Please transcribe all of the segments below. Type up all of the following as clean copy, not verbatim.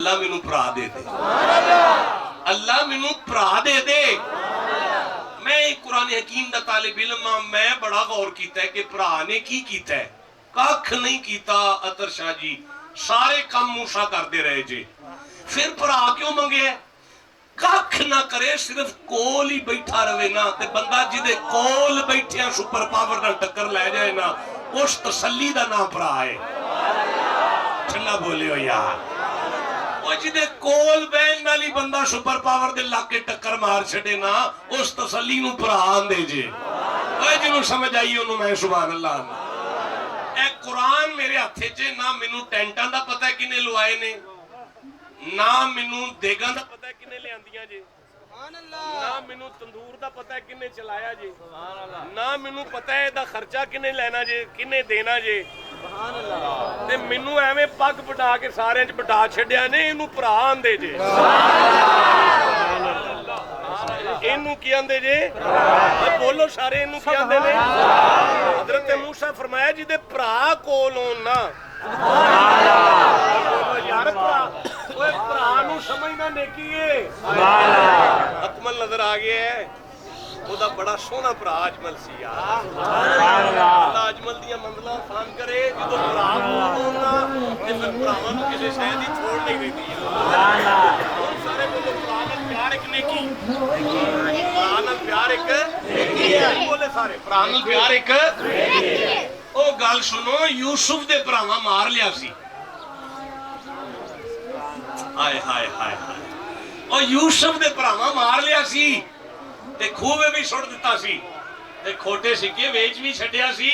اللہ مینوں بھرا دے دے، اللہ مینوں بھرا دے دے۔ میں قرآن حکیم دا طالب علم ہاں، میں بڑا غور کیتا ہے کہ بھرا نے کی کیتا ہے؟ کاکھ نہیں کیتا عطر شاہ جی، سارے کام موسیٰ کر دے رہے جے، پھر بھرا کیوں منگے ہے؟ کاکھ نہ کرے، صرف کول ہی بیٹھا روے نا، تے بندہ جدے کول بیٹھے ہیں سپر پاور نہ ٹکر لے جائے نا، اس تسلی دا نام بھرا ہے۔ ٹھنڈا بولے ہو یار، وہ جدے کول بین نالی بندہ سپر پاور دے لاکے ٹکر مار چھڑے نا، اس تسلی نو پران دے جے۔ وہ جنہوں سمجھ آئی انہوں میں سبحان اللہ نا۔ اے قرآن میرے ہاتھے چے، نہ مینوں ٹینٹاں دا پتہ ہے کنے لوائے نے، نہ مینوں دیگاں دا پتہ ہے کنے لے آندیاں جے، نہ مینوں تندور دا پتہ ہے کنے چلایا جے، نہ مینوں پتہ ہے دا خرچہ کنے لینا جے، کنے دینا جے۔ تے مینوں ایویں پگ بٹا کے سارے چ بٹا چھڈیا نے، اینوں بھرا آندے جے۔ اینوں کی آندے جے؟ بولو سارے اینوں کی آندے نے؟ حضرت موسیٰ فرمایا جی دے بھرا کول ہون نا، یار بھرا نو سمجھنا نیکی ہے۔ اکمل نظر آ گیا ہے، وہ دا بڑا سونا بھرا اجمل سی یار۔ اللہ اجمل دیا منزلہ آسان کرے، جدو بھرا کول ہون نا تے پھر بھراواں نو کسے شے دی چھوڑ نہیں رہتی۔ ہن سارے بولو بھرا نال پیار ایک نیکی، بھرا نال پیار ایک نیکی ہے۔ بولے سارے بھرا نال پیار ایک نیکی ہے۔ او گل سنو، یوسف دے بھراواں مار لیا سی، ہائے ہائے ہائے ہائے، او یوسف دے بھراواں مار لیا سی تے کھوے بھی سٹ دیتا سی تے کھوٹے سکے ویچ بھی چھڈیا سی۔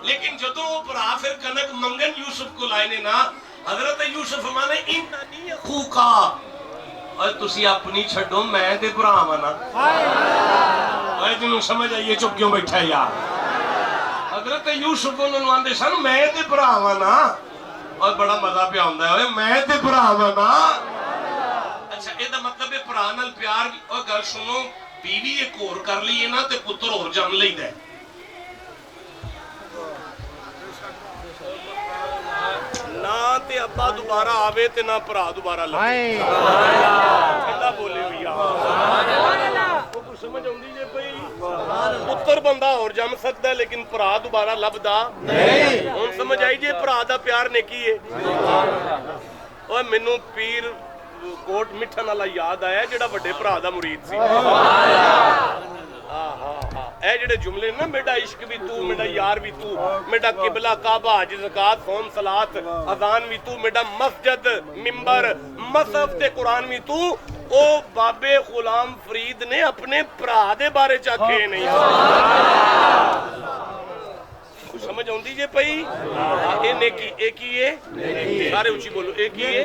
لیکن جدوں وہ بھرا پھر کنک منگن یوسف کو لائے نے نا، حضرت یوسف فرمانے اننی اخوکا، اور تسی اپنی چھڈو میں تے بھراواں نا۔ اے جنوں سمجھ آئیے چپ کیوں بیٹھا ہے یار؟ حضرت یوسف انہوں آندے سن میں تے بھراواں نا، اور بڑا مزہ پہ آندا ہے میں تے بھراواں نا۔ اچھا اے دا مطلب ہے بھرا نال پیار۔ اور گل سنو، بیوی ایک اور کر لیے نا تے پتر اور جم لئی دے۔ نہ تے ابا دوبارہ آوے تے نہ بھرا دوبارہ لگے۔ اللہ بولے ہوئی وہ سمجھ آؤندی جے پئی؟ پتر بندہ اور جم سکتا ہے لیکن بھرا دوبارہ لبدا نہیں۔ ہن سمجھ آئی جے بھرا دا پیار نیکی ہے۔ اوے مینوں پیر کوٹ مٹھن والا یاد آیا جڑا بڑے بھرا دا مرید سی۔ اے جڑے جملے نا، میرا عشق بھی تو، میرا یار بھی تو، میرا قبلہ کعبہ، حج زکات صوم صلات اذان بھی تو، میرا مسجد ممبر مصحف تے قرآن بھی تو، او بابے غلام فرید نے اپنے بھرا دے بارے چاکھے نہیں۔ سمجھ آؤندی جے پئی؟ اے نیکی، ایک ہی ہے، سارے اونچی بولو، ایک ہی ہے۔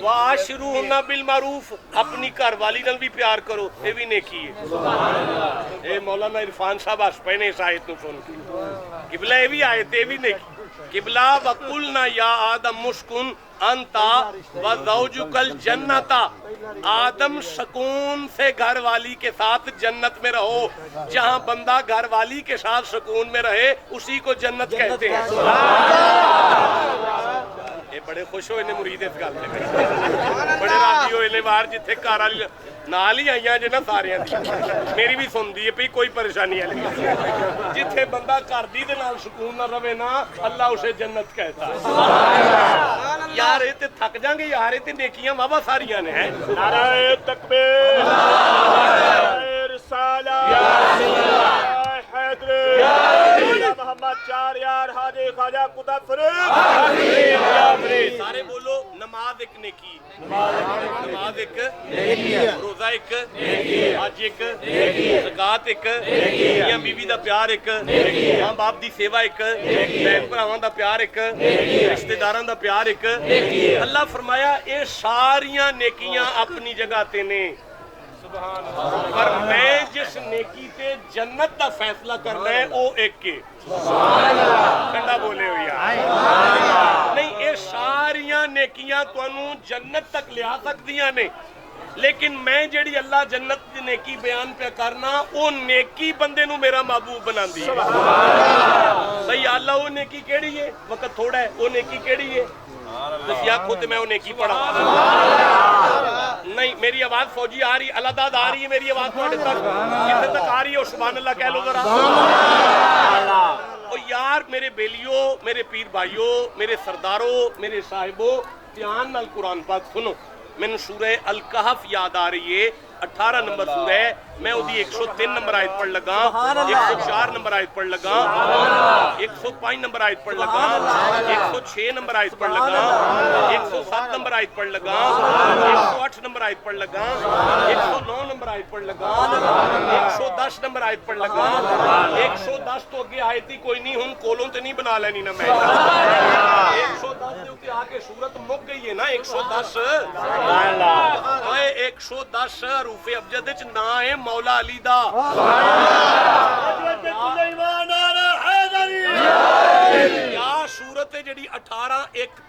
وَعَاشِرُوهُنَّ بِالْمَعْرُوفِ، اپنی گھر والی نال بھی پیار کرو، یہ بھی نیکی ہے۔ اے مولانا عرفان صاحب ہس پے نے اس آیت نو سن کے، قبلہ یہ بھی آیت، یہ بھی نیکی۔ قبلہ وَقُلْنَا يَا آدَمُ اسْكُنْ أَنْتَ وَزَوْجُكَ الْجَنَّةَ، آدم سکون سے گھر والی کے ساتھ جنت میں رہو۔ جہاں بندہ گھر والی کے ساتھ سکون میں رہے اسی کو جنت کہتے ہیں۔ یہ بڑے خوش ہوئے نے مرید اس گل سے، بڑے راضی ہوئے نے باہر جتھے گھر والی نال ہی آئیاں جے نا ساریاں دی، میری بھی سن دی ہے پئی، کوئی پریشانی ہے جتھے بندہ گھر دی دے نال سکون نہ رہے نا، اللہ اسے جنت کہتا ہے۔ یار اے تے تھک جائیں گے یار، اے تے نیکیاں واہ ساریاں نے ہیں۔ نعرہ تکبیر، نعرہ رسالہ، محمد چار یار حاجی خواجہ قطب فرید۔ سارے بولو نماز ایک نیکی، نماز ایک نیکی، روزہ ایک نیکی، حج ایک نیکی، زکات ایک نیکی، میاں بیوی دا پیار ایک نیکی، ماں باپ دی سیوا ایک نیکی، بہن بھراواں دا پیار ایک نیکی، رشتہ داراں دا پیار ایک نیکی۔ اللہ فرمایا اے ساریاں نیکیاں اپنی جگہ تے نے، پر میں جس نیکی تے جنت دا فیصلہ کرنا ہے او ایک کے۔ ٹھنڈا بولے ہوئی نہیں، اے ساریاں نیکیاں تانوں جنت تک لیا سکدیاں نے، لیکن میں جیڑی اللہ جنت دی نیکی بیان پہ کرنا، او نیکی بندے نو میرا محبوب بنا دی ہے۔ صحیح اللہ وہ نیکی کیڑی ہے؟ وقت تھوڑا ہے، وہ نیکی کیڑی ہے؟ تسی آکھو تے میں انہیں کی پڑھا نہیں میری آواز فوجی آ رہی اللہ داد آ رہی ہے میری آواز تھوڑے تک کتنے تک آ رہی ہے سبحان اللہ کہہ لو ذرا اور یار میرے بیلیوں میرے پیر بھائیوں میرے سرداروں میرے صاحبوں دھیان نال قرآن پاک سنو میں نے سورہ الکہف یاد آ رہی ہے 18 نمبر سورہ ہے میں وہ 103 نمبر آیت پڑھ لگا 104 نمبر آیت پڑھ لگا 105 نمبر آیت پڑھ لگا 106 نمبر آیت پڑھ لگا 107 نمبر آیت پڑھ لگا 108 نمبر آیت پڑھ لگا 109 نمبر آیت پڑھ لگا 110 نمبر آیت پڑھ لگا 110 تو اگے آیت ہی کوئی نہیں ہوں کولوں تے نہیں بنا لینی نہ میں 110 دے اوتے آ کے صورت مک گئی ہے نا 110 110 حروف ابجد وچ نا ہے مولا علی دا یا صورت جڑی 18 1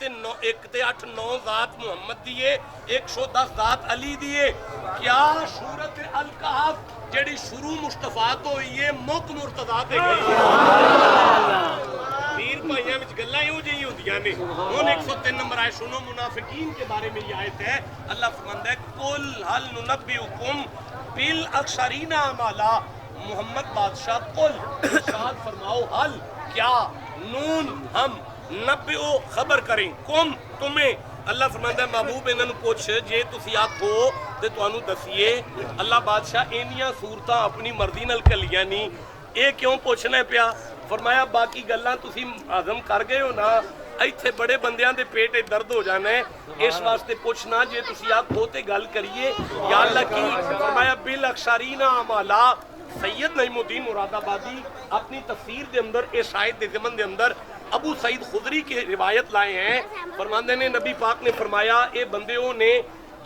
تے 8 9 ذات محمد دیئے 110 ذات علی دیئے کیا صورت الکہف جڑی شروع مصطفیٰ تو ہوئی ہے مک مرتضیٰ تے گئی پیر بھائیاں وچ گلاں یوں جہی ہوندیاں نے ہن 103 نمبر آئے سنو منافقین کے بارے میں یہ آیت ہے اللہ فرماندا ہے قل هل ننبئکم بالاخسرین اعمالا محمد بادشاہ قل ارشاد فرماؤ حل کیا نون ہم نبئو خبر کریں کم تمہیں اللہ فرماندا ہے محبوب انہاں نوں پوچھ جے تسی آکھو تے تانوں دسیے اللہ بادشاہ اینیاں صورتاں اپنی مرضی نال کلیاں نہیں اے کیوں پوچھنا پیا فرمایا باقی گلاں تسی ہضم کر گئے ہو نا ایتھے بڑے بندیاں دے پیٹ درد ہو جانا ہے اس واسطے پوچھنا جے تسی آکھو تے گل کریے یا اللہ کی فرمایا بالاخسرین اعمالا سید نعیم الدین مراد آبادی اپنی تفسیر دے اندر اس آیت دے ضمن دے اندر ابو سعید خدری کی روایت لائے ہیں فرماندے نے نبی پاک نے فرمایا اے بندیوں نے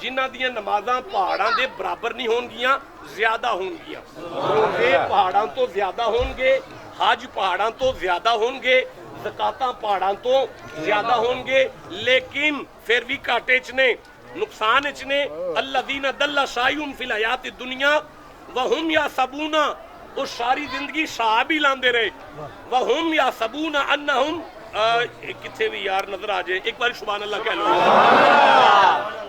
جنہ دیاں نمازاں پہاڑاں دے برابر نہیں ہون گیاں زیادہ ہون گیاں روزے پہاڑاں تو زیادہ ہون گے حج پہاڑاں تو زیادہ ہون گے زکاتاں پہاڑاں تو زیادہ ہون گے لیکن پھر بھی کاٹے چنے نقصان چنے الذین دل سعیہم فی الحیات الدنیا وہم یحسبون وہ ساری زندگی صاحب ہی لاندے رہے وہم یحسبون انہم کتھے بھی یار نظر آ جائے ایک بار سبحان اللہ کہہ لو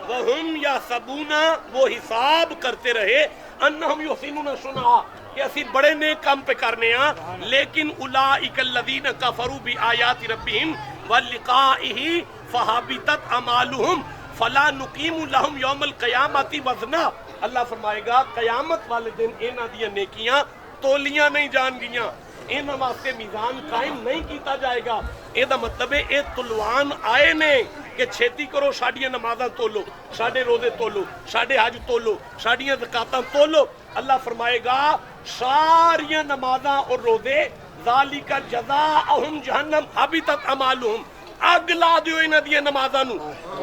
وہم یحسبون وہ حساب کرتے رہے انہم یحسنون صنعا کہ اسی بڑے نیک کام پہ کرنے ہیں لیکن اولئک الذین کفروا بآیات ربہم ولقائہ فحبطت اعمالہم فلا نقیم لہم یوم القیامت وزنا اللہ فرمائے گا قیامت والے دن انہاں دیاں نیکیاں تولیاں نہیں جان گیاں انہاں واسطے میزان قائم نہیں کیتا جائے گا اے دا مطلب ہے اے تلوان آئے نے کہ چھیتی کرو ساڈیاں نمازاں تولو ساڈے روزے تولو ساڈے حج تولو ساڈیاں زکاتاں تولو اللہ فرمائے گا ساریاں نمازاں اور روزے ذالک جزاؤہم جہنم حبطت اعمالہم اگ لا دیو انہاں دیاں نمازاں نو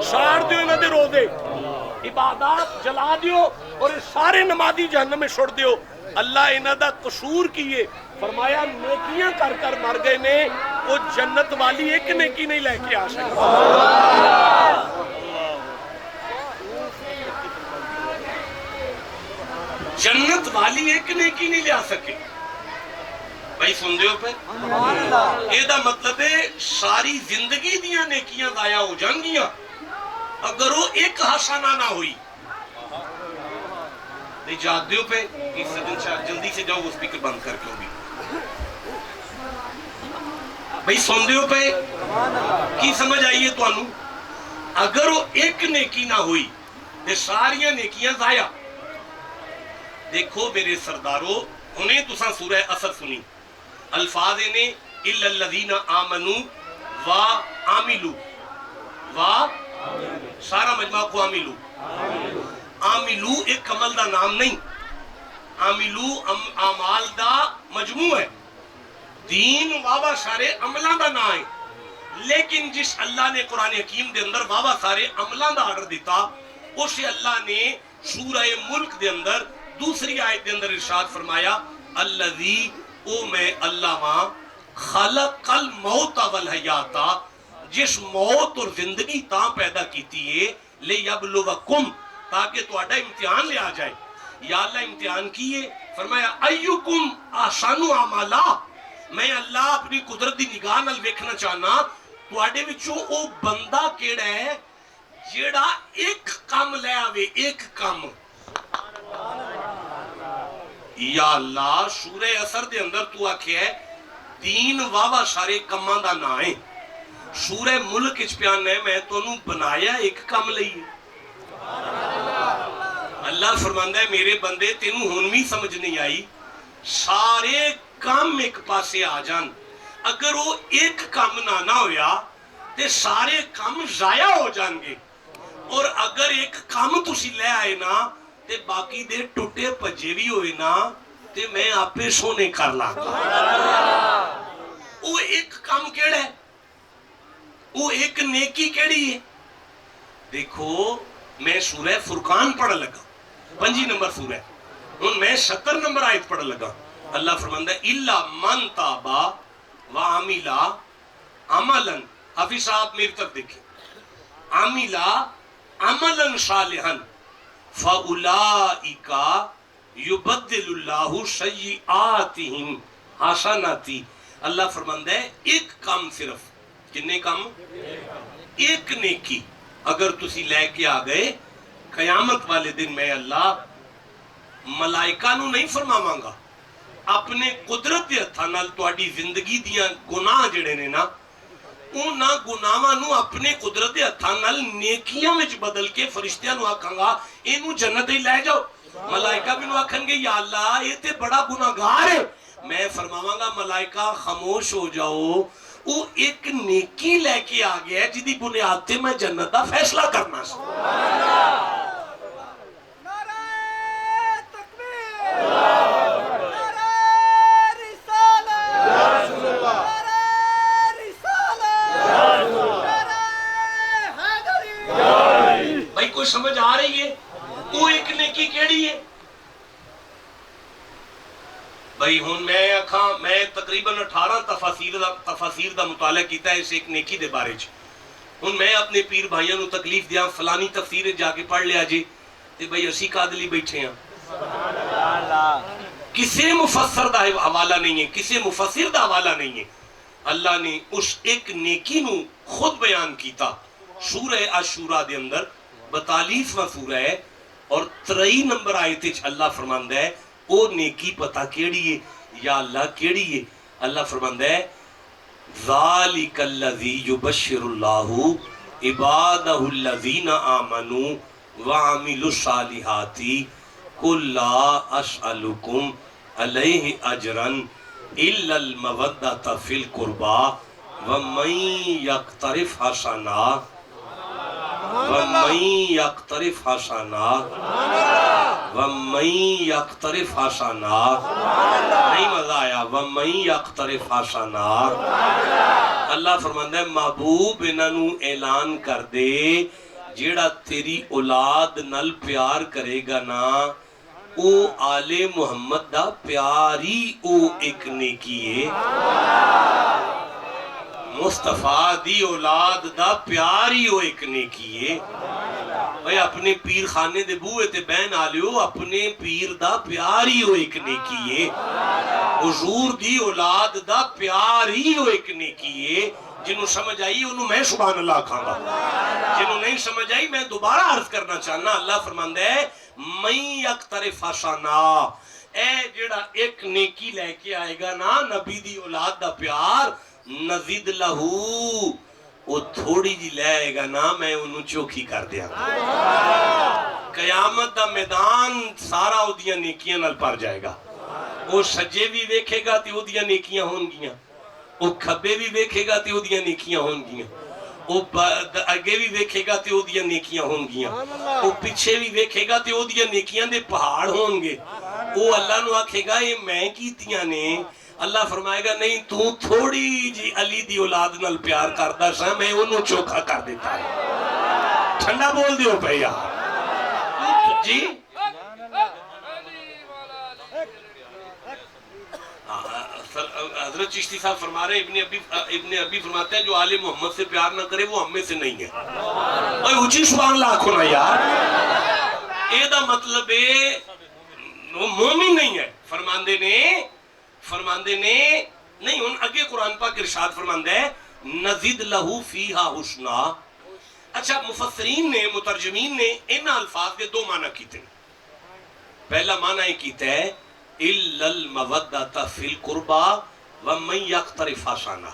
ساڑ دیو انہاں دے روزے عبادات جلا دیو اور سارے نمازی جہنم میں چھوڑ دیو اللہ انہاں دا قصور کیے فرمایا نیکیاں کر کر مر گئے نے وہ جنت والی ایک نیکی نہیں لے کے آ سکتا جنت والی ایک نیکی نہیں لے آ سکے بھائی سن دیو پہ یہ دا مطلب ہے ساری زندگی دیاں نیکیاں ضائع ہو جان گیاں اگر وہ ایک حسنہ نہ ہوئی جات دیو پہ اس دن جلدی سے جاؤ وہ سپیکر بند کر کے ہوگی بھئی سن دیو پہ کی سمجھ آئیے تو انو اگر وہ ایک نیکی نہ ہوئی تو ساریاں نیکیاں ضائع دیکھو میرے سرداروں انہیں تو ساں سورہ اثر سنی الفاظ نے اِلَّا الَّذِينَ آمَنُوا وَعَمِلُوا سارا مجمع کو عاملو عاملو ایک عمل دا نام نہیں عاملو اعمال دا مجموع ہے دین بابا سارے عملان دا نام ہے لیکن جس اللہ نے قرآن حکیم دے اندر بابا سارے عملان دا آرڈر دیتا اسے اللہ نے سورہ ملک دے اندر دوسری آیت دے اندر ارشاد فرمایا الذی او میں اللہ ماں خلق الموت والحیاتا جس موت اور زندگی تاں پیدا کیتی ہے لیبلوکم تاکہ تو اڈا امتحان لے آ جائے یا اللہ امتحان کیے فرمایا ایوکم آسانو عمالا میں اللہ اپنی قدرت دی نگاہ نال ویکھنا چاہنا ਤੁਹਾਡੇ ਵਿੱਚੋਂ ਉਹ ਬੰਦਾ ਕਿਹੜਾ ਹੈ ਜਿਹੜਾ ਇੱਕ ਕੰਮ ਲੈ ਆਵੇ, ਇੱਕ ਕੰਮ। یا اللہ سورہ اثر دے اندر تو آکھے ہے دین واوا سارے کماں دا نا ہے، سورہ ملک اچ پیان ہے میں تو انہوں بنایا ایک کم لئیے۔ اللہ فرماندہ ہے میرے بندے تینوں ہنوی سمجھ نہیں آئی، سارے کام ایک پاسے آ جان، اگر وہ ایک کام نہ ہویا تے سارے کام ضائع ہو جان گے، اور اگر ایک کام تسی لے آئے نا تے باقی دے ٹوٹے پجے بھی ہوئے نا تے میں آپے سونے کر لاں گا۔ وہ ایک کام کیڑا ہے، وہ ایک نیکی کیڑی ہے؟ دیکھو میں سورہ فرقان پڑھ لگا، 5 نمبر سورہ، ان میں 70 نمبر آیت پڑھ لگا۔ اللہ فرماندہ ہے اِلَّا مَنْ تَابَا وَعَمِلَا عَمَلًا، حافظ صاحب میری طرف دیکھیں، عَمِلَا عَمَلًا صَالِحًا فَأُولَئِكَ يُبَدِّلُ اللَّهُ سَيِّئَاتِهِمْ حَسَنَاتٍ۔ اللہ فرماندہ ہے ایک کام صرف، کتنے کام؟ ایک نیکی اگر تسی لے کے آ گئے، قیامت والے دن میں اللہ ملائکہ نو نہیں فرماواں گا، اپنے قدرت دے ہتھاں نال تہاڈی زندگی دیاں گناہ جڑے نے نا انہاں گناہاں نو اپنے قدرت دے ہتھاں نال نیکیاں وچ بدل کے فرشتیاں نو آکھاں گا اینو جنت ہی لے جاؤ۔ ملائکہ بھی نو آکھن گے یا اللہ یہ تے بڑا گناہگار ہے، میں فرماواں گا ملائکہ خاموش ہو جاؤ، وہ ایک نیکی لے کے آ گیا ہے جدی بنیاد تے میں جنت دا فیصلہ کرنا سی۔ کوئی سمجھ آ رہی ہے وہ ایک نیکی کیڑی ہے؟ بھائی ہون میں تقریباً 18 تفاسیر دا مطالعہ کیتا ہے اس ایک نیکی دے بارے چ۔ ہون میں اپنے پیر بھائیاں نو تکلیف دیاں فلانی تفسیر جا کے پڑھ لیا جی تے بھائی اسی قادلی بیٹھے ہیں، کسے مفسر دا حوالہ نہیں ہے، کسے مفسر دا حوالہ نہیں ہے۔ اللہ نے اس ایک نیکی نو خود بیان کیتا سورہ عاشوراء دے اندر، 42واں سورہ ہے اور 23 نمبر آیت وچ اللہ فرماندا ہے او نیکی پتہ کیڑی ہے یا اللہ کیڑی ہے؟ اللہ فرماندا ہے ذالک الذی یبشر اللہ عبادہ الذین آمنوا وعملوا الصالحات قل لا اسألکم علیہ اجرا الا المودۃ فی القربى ومن یقترف حسنات وَمَن يَقْتَرِفْ حَسَنَاتٍ وَمَن يَقْتَرِفْ حَسَنَاتٍ، نہیں مزہ آیا، وَمَن يَقْتَرِفْ حَسَنَاتٍ۔ اللہ فرماندہ ہے محبوب انہوں اعلان کر دے جیڑا تیری اولاد نل پیار کرے گا نا او آل محمد دا پیاری او ایک نیکی ہے، مصطفیٰ دی اولاد دا پیاری ہو ایک نیکی ہے۔ بھئی اپنے پیر خانے دے بوئے تے بہن آلیو اپنے پیر دا پیاری ہو ایک نیکی ہے، حضور دی اولاد دا پیاری ہو ایک نیکی ہے۔ جنہوں سمجھ آئی انہوں میں سبحان اللہ کھاں گا، جنہوں نہیں سمجھ آئی میں دوبارہ عرض کرنا چاہنا۔ اللہ فرماندہ ہے من یقترف حسنات، اے جڑا ایک نیکی لے کے آئے گا نا نبی دی اولاد دا پیار، نزید لہو وہ تھوڑی جی لے آئے گا نا میں انہوں چوکھی کر دیا، قیامت دا میدان سارا او دیاں نیکیاں نال پر جائے گا، وہ سجے بھی ویکھے گا تے او دیاں نیکیاں ہون گیاں، وہ کھبے بھی ویکھے گا تے او دیاں نیکیاں ہون گیاں، وہ اگے بھی ویکھے گا تے او دیاں نیکیاں ہون گیاں، وہ پیچھے بھی ویکھے گا تے او دیاں نیکیاں دے پہاڑ ہون گے۔ وہ اللہ نو آکھے گا یہ میں کیتیاں نے، اللہ فرمائے گا نہیں تو تھوڑی جی علی دی اولاد نال پیار کردہ سا میں انہوں چوکھا کر دیتا ہے۔ ٹھنڈا بول دیو پہیا جی۔ حضرت چشتی صاحب فرما رہے ہیں ابن ابی فرماتے ہیں جو آل محمد سے پیار نہ کرے وہ ہم میں سے نہیں ہے۔ اوہ اچھی سبحان اللہ آکھو نا یار، اے دا مطلب ہے وہ مومن نہیں ہے۔ فرماندے نے نہیں ان اگے قرآن پاک ارشاد فرماندہ ہے نزد لہو فیہا حسنا. اچھا مفسرین نے مترجمین نے ان الفاظ کے دو معنی کیتے ہیں. پہلا معنی یہ کیتا ہے الا المودۃ فی القربى ومن یقترف حسنا.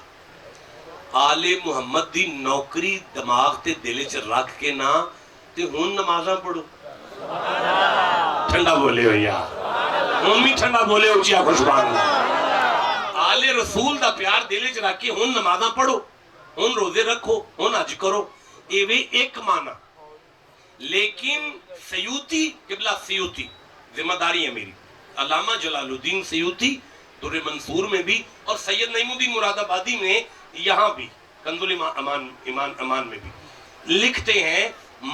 آل محمد دی نوکری دماغ تے دل چ رکھ کے نا تے ہن نمازاں پڑھو. ٹھنڈا بولے ہو یار, ہن بھی ٹھنڈا بولے ہو, چیا سبحان اللہ. آل رسول دا پیار دل چ رکھ کے ہن نمازاں پڑھو, ہن روزے رکھو, ہن حج کرو. ایویں ایک معنی. لیکن سیوطی, قبلہ سیوطی, ذمہ داری ہے میری, علامہ جلال الدین سیوطی در منصور میں بھی اور سید نعیم الدین مراد آبادی میں یہاں بھی کنز امان میں بھی لکھتے ہیں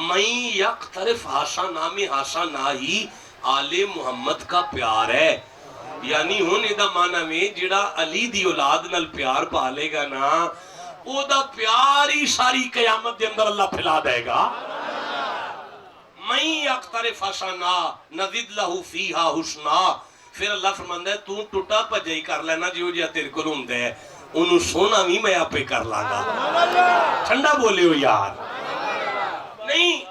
میں یقترف حسنا میں حسنا ہی آل محمد کا پیار ہے. یعنی ہن ادا معنی میں جڑا علی دی اولاد نال پیار پالے گا نا او دا پیار ہی ساری قیامت دے اندر اللہ پھیلا دے گا. میں یقترف حسنا نزد لہو فیہا حسنا. پھر اللہ فرماندا ہے تو ٹوٹا پجائی کر لینا جو جہا تیرے کول ہوندا ہے, انہوں سونا بھی میں آپ پہ کر لاں گا. ٹھنڈا بولے ہو یار. نہیں,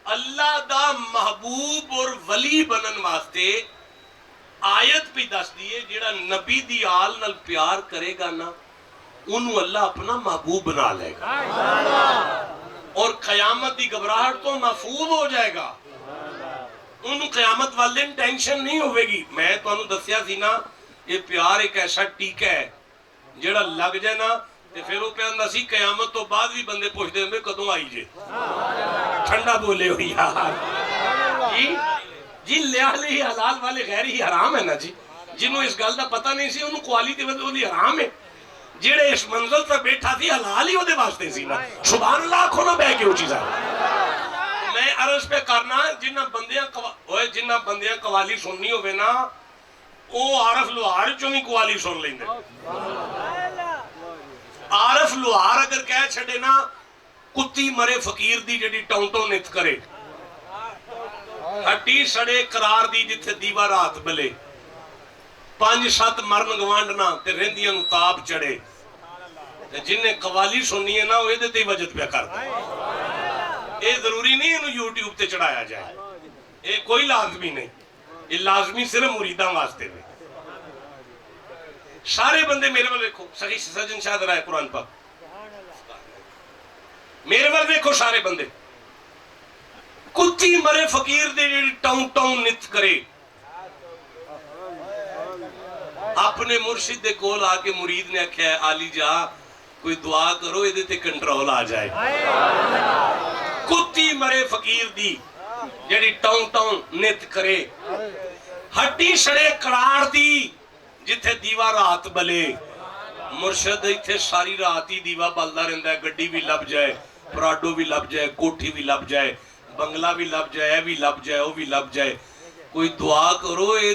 اللہ دا محبوب اور ولی بنن واسطے آیت پہ دس دیئے جیڑا نبی دی آل نال پیار کرے گا نا انہوں اللہ اپنا محبوب بنا لے گا اور قیامت دی گھبراہٹ تو محفوظ ہو جائے گا. انہوں قیامت والے ٹینشن نہیں ہوئے گی. میں تو انہوں دسیا سی نا یہ پیار ایک ایسا ٹیکہ ہے جڑا لگ جائے نا تے پھر وہ پہندا سی قیامت تو بعد بھی بندے پوچھتے ہیں کدوں آئی جے. ٹھنڈا بولے ہو یار. جی لحاظ ہی حلال والے غیر ہی حرام ہے نا جی. جنہوں اس گل دا پتہ نہیں سی انہوں قوالی تے وہ حرام ہے. جڑے اس منزل پر بیٹھا سی حلال ہی وہ دے واسطے سی نا. سبحان اللہ آنکھوں نہ بہ کے وہ چیزاں. میں عرض پہ کرنا جنہ بندیاں قوالی سننی ہوئے نا او عارف لوہار چوں بھی قوالی سن لیں دے. عارف لوہار اگر کہہ چھڑے نا کتی مرے فقیر دی جڑی ٹونٹوں نت کرے, ہٹی سڑے قرار دی جتھے دیوا رات بلے, 5-7 مرن گوانڈنا تے رہندیاں نو تاب چڑے. جنہیں قوالی سننی ہے نا وہ یہ تے وجد پہ کرتا ہے. یہ ضروری نہیں انہوں یوٹیوب تے چڑھایا جائے, یہ کوئی لازمی نہیں, یہ لازمی صرف مریداں واسطے میں. سارے بندے میرے والے دیکھو, سخی سجن شاہ درائے قرآن پاک, میرے والے دیکھو سارے بندے. کتی مرے فقیر دے ٹاؤن ٹاؤن نت کرے, اپنے مرشد دے کول آ کے مرید نے آکھیا ہے علی جا کوئی دعا کرو یہ تے کنٹرول آ جائے. کتی مرے فقیر دی جڑی ٹاؤن ٹاؤن نت کرے, ہٹی سڑے قرار دی جتھے دیوا رات بلے. مرشد ایتھے ساری رات ہی دیوا بلدا رہندا ہے, گڈی بھی لب جائے, پراڈو بھی لب جائے, کوٹھی بھی لب جائے, بنگلہ بھی لب جائے, اے بھی لب جائے, او بھی لب جائے. کوئی دعا کرو اے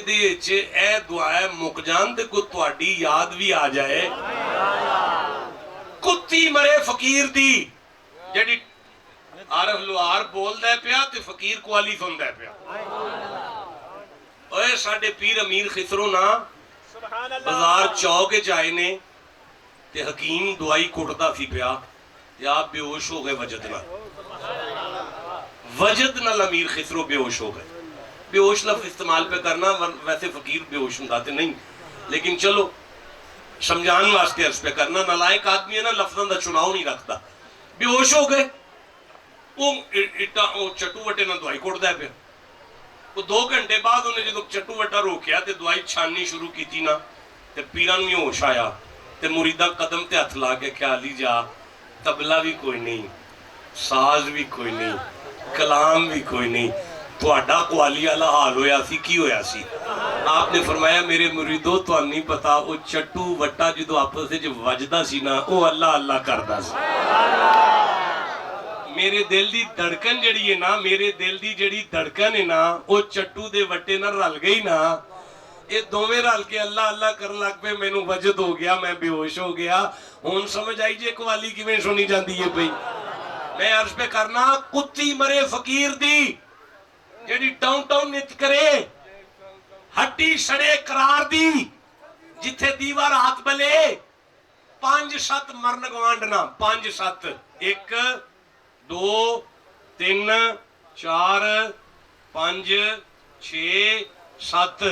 دعا ہے مک جان تے کوئی تواڈی یاد بھی آ جائے. کتی مرے فقیر دی جڑی عارف لوہار بول دے پیا تے فقیر قوالی سن دے پیا. اوے ساڈے پیر امیر خسرو نا بازار چوک جائے نے تے حکیم دعائی کٹدا سی پیا, یا بے ہوش ہو گئے وجد نال امیر خسرو بے ہوش ہو گئے. بے ہوش لفظ استعمال پہ کرنا ویسے فقیر بے ہوش ہوندا نہیں, لیکن چلو سمجھان واسطے عرض پہ کرنا. نالائق آدمی ہے نا لفظاں دا چناؤ نہیں رکھتا. بے ہوش ہو گئے, وہ چٹو وٹے نہ دوائی کوٹ دے پہ. وہ 2 گھنٹے بعد انہیں جدو چٹو وٹا روکیا تے دوائی چھاننی شروع کی تھی نا تے پیران میں ہوش آیا تے مریدہ قدم تے ہتھ لا کے کیا علی جا تبلہ بھی کوئی نہیں, ساز بھی کوئی نہیں, کلام بھی کوئی نہیں, تو اڈا قوالی اللہ حال ہویا سی کی ہویا سی. آپ نے فرمایا میرے مریدو تو نہیں پتا وہ چٹو وٹا جدو آپس سے جو وجدہ سی نا وہ اللہ اللہ کردہ سی. میرے دل دی دھڑکن جڑی ہے نا, میرے دل دی جڑی دھڑکن ہے نا وہ چٹو دے وٹے نہ رل گئی نا, یہ دوویں رل کے اللہ اللہ کرن لگ پہ مینوں وجد ہو گیا, میں بے ہوش ہو گیا. ہن سمجھ آئی جے قوالی کیویں سنی جاندی ہے بھئی. میں عرض پہ کرنا کتی مرے فقیر دی جڑی ٹاؤن ٹاؤن نت کرے, ہٹی سڑے قرار دی جتھے دیوا رات بلے, 5-7 ਮਰਨ ਗਵਾਂਢਣਾ 5-7 1 2 3 4 5 6 7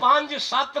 5-7